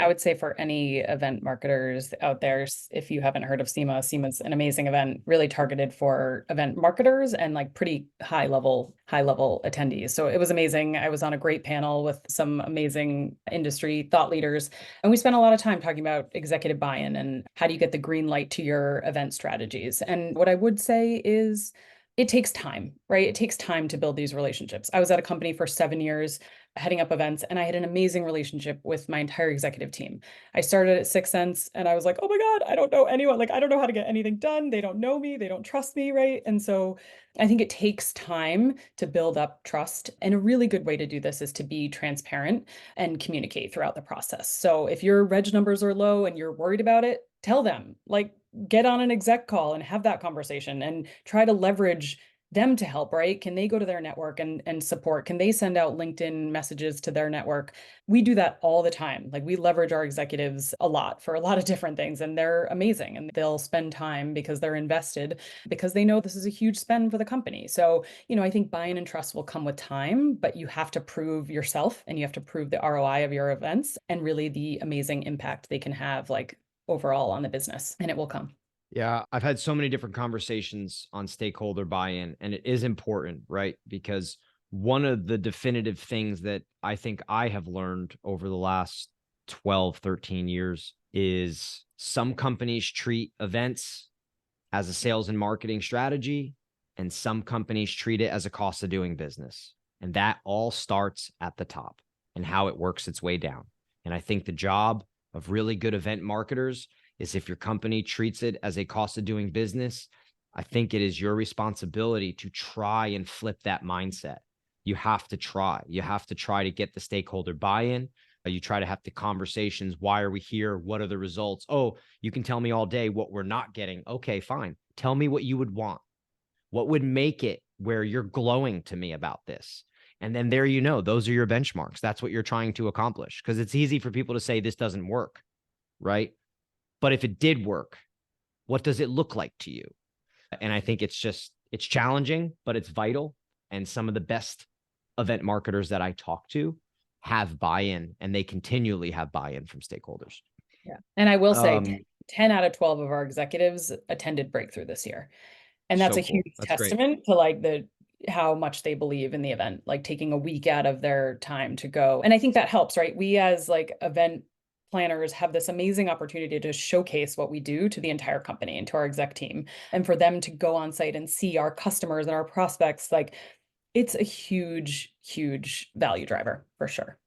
I would say for any event marketers out there, if you haven't heard of SEMA's an amazing event, really targeted for event marketers and like pretty high level attendees. So it was amazing. I was on a great panel with some amazing industry thought leaders, and we spent a lot of time talking about executive buy-in and how do you get the green light to your event strategies. And what I would say is it takes time, right? It takes time to build these relationships. I was at a company for 7 years heading up events, and I had an amazing relationship with my entire executive team. I started at 6sense and I was like, oh my God, I don't know anyone. Like, I don't know how to get anything done. They don't know me. They don't trust me, right? And so I think it takes time to build up trust. And a really good way to do this is to be transparent and communicate throughout the process. So if your reg numbers are low and you're worried about it, tell them, like, get on an exec call and have that conversation and try to leverage them to help, right? Can they go to their network and support? Can they send out LinkedIn messages to their network? We do that all the time. Like we leverage our executives a lot for a lot of different things, and they're amazing. And they'll spend time because they're invested, because they know this is a huge spend for the company. So, I think buy-in and trust will come with time, but you have to prove yourself and you have to prove the ROI of your events and really the amazing impact they can have, like overall on the business, and it will come. Yeah, I've had so many different conversations on stakeholder buy-in, and it is important, right? Because one of the definitive things that I think I have learned over the last 12, 13 years is some companies treat events as a sales and marketing strategy, and some companies treat it as a cost of doing business. And that all starts at the top and how it works its way down. And I think the job of really good event marketers is, if your company treats it as a cost of doing business, I think it is your responsibility to try and flip that mindset. You have to try. You have to try to get the stakeholder buy-in. You try to have the conversations. Why are we here? What are the results? Oh, you can tell me all day what we're not getting. Okay, fine. Tell me what you would want. What would make it where you're glowing to me about this? And then there, those are your benchmarks. That's what you're trying to accomplish. Because it's easy for people to say this doesn't work, right? But if it did work, what does it look like to you? And I think it's challenging, but it's vital. And some of the best event marketers that I talk to have buy-in, and they continually have buy-in from stakeholders. Yeah. And I will say Um, 10 out of 12 of our executives attended Breakthrough this year. And that's so a cool. huge That's great. testament to like how much they believe in the event, like taking a week out of their time to go. And I think that helps, right? We as like event planners have this amazing opportunity to showcase what we do to the entire company and to our exec team. And for them to go on site and see our customers and our prospects, like it's a huge, huge value driver for sure.